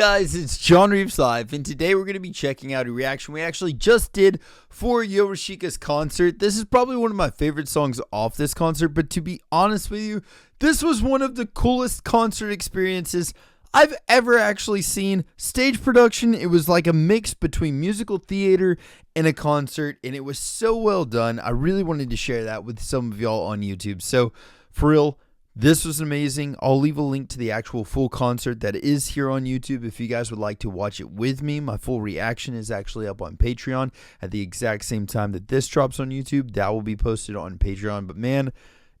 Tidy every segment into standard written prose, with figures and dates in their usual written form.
Guys, it's John Reeves Live, and today we're going to be checking out a reaction we actually just did for Yorushika's concert. This is probably one of my favorite songs off this concert, but to be honest with you, this was one of the coolest concert experiences I've ever actually seen. Stage production, it was like a mix between musical theater and a concert, and it was so well done. I really wanted to share that with some of y'all on YouTube. So, for real, this was amazing. I'll leave a link to the actual full concert that is here on YouTube if you guys would like to watch it with me. My full reaction is actually up on Patreon at the exact same time that this drops on YouTube. That will be posted on Patreon. But man,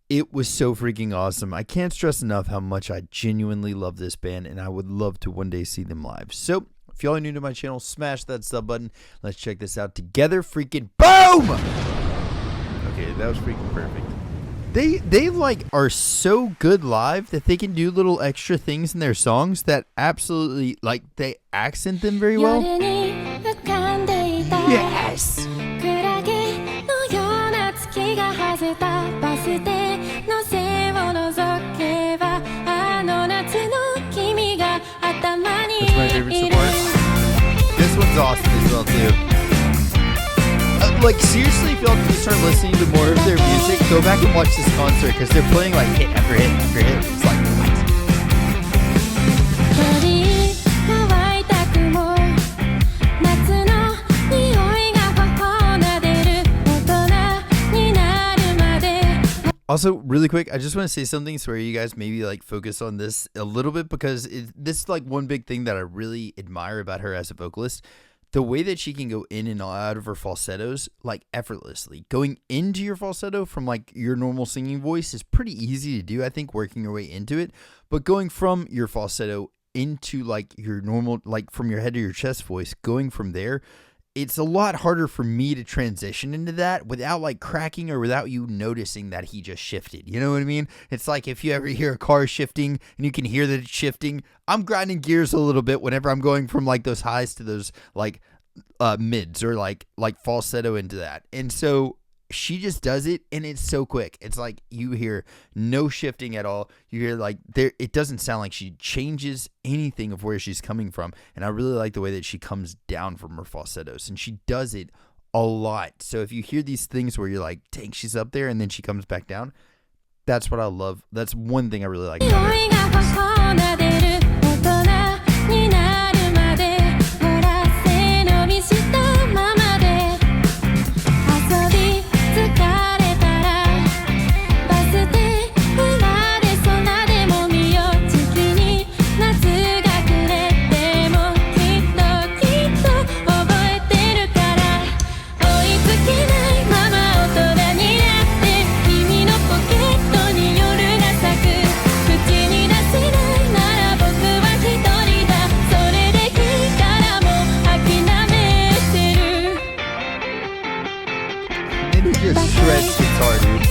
it was so freaking awesome. I can't stress enough how much I genuinely love this band, and I would love to one day see them live. So if y'all are new to my channel, smash that sub button. Let's check this out together. Freaking boom! Okay, that was freaking perfect. They like are so good live that they can do little extra things in their songs that absolutely, like, they accent them very well. Yes. That's my favorite support. This one's awesome as well too. Like, seriously, if y'all can start listening to more of their music, go back and watch this concert, because they're playing like hit after hit after hit. It's like, what? Also, really quick, I just want to say something so you guys maybe like focus on this a little bit, because this is like one big thing that I really admire about her as a vocalist. The way that she can go in and out of her falsettos, like, effortlessly. Going into your falsetto from, like, your normal singing voice is pretty easy to do, I think, working your way into it. But going from your falsetto into, like, your normal, like, from your head to your chest voice, going from there, it's a lot harder for me to transition into that without, like, cracking or without you noticing that he just shifted. You know what I mean? It's like if you ever hear a car shifting and you can hear that it's shifting. I'm grinding gears a little bit whenever I'm going from, like, those highs to those, like, mids or like falsetto into that. And so she just does it, and it's so quick. It's like you hear no shifting at all. You hear, like, there, it doesn't sound like she changes anything of where she's coming from. And I really like the way that she comes down from her falsettos, and she does it a lot. So if you hear these things where you're like, dang, she's up there and then she comes back down, that's what I love. That's one thing I really like about her. Just shreds guitar, dude.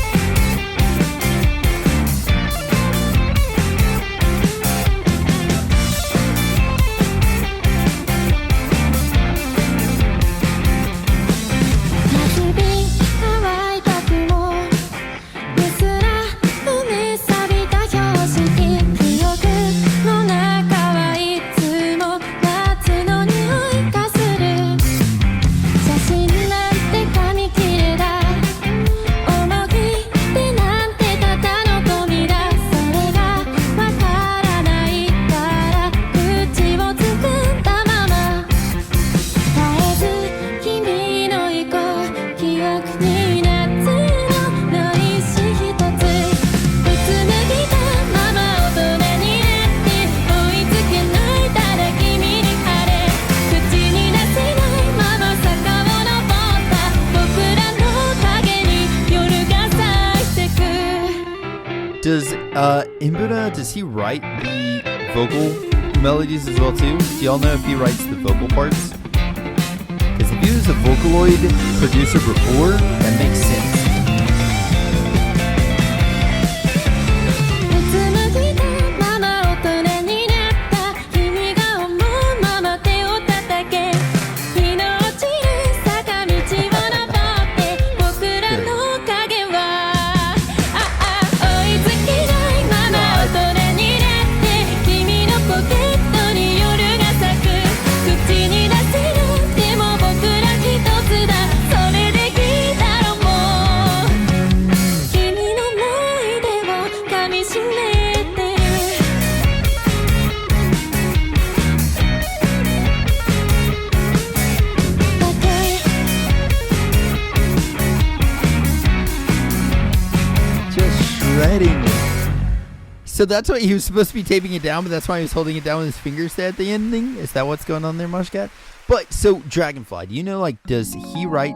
Does Imbuna, does he write the vocal melodies as well too? Do y'all know if he writes the vocal parts? Because if he was a Vocaloid producer before, that makes sense. So that's why he was supposed to be taping it down, but that's why he was holding it down with his fingers there at the ending? Is that what's going on there, Mushcat? But, so, Dragonfly, do you know, like, does he write...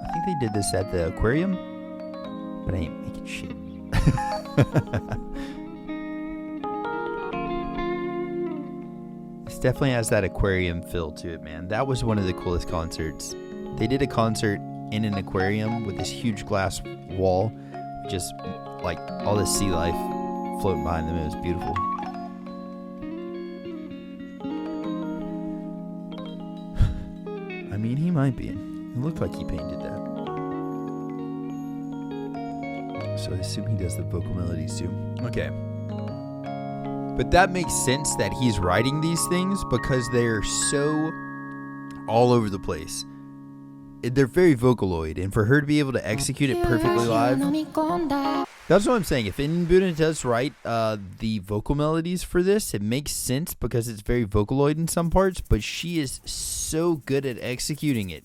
I think they did this at the aquarium, but I ain't making shit. This definitely has that aquarium feel to it, man. That was one of the coolest concerts. They did a concert in an aquarium with this huge glass wall, just like all this sea life floating behind them. It was beautiful. I mean, he might be. It looked like he painted that. So I assume he does the vocal melodies too. Okay. But that makes sense that he's writing these things because they're so all over the place. They're very Vocaloid, and for her to be able to execute it perfectly live, that's what I'm saying. If Inbuna does write the vocal melodies for this, it makes sense because it's very Vocaloid in some parts, but she is so good at executing it.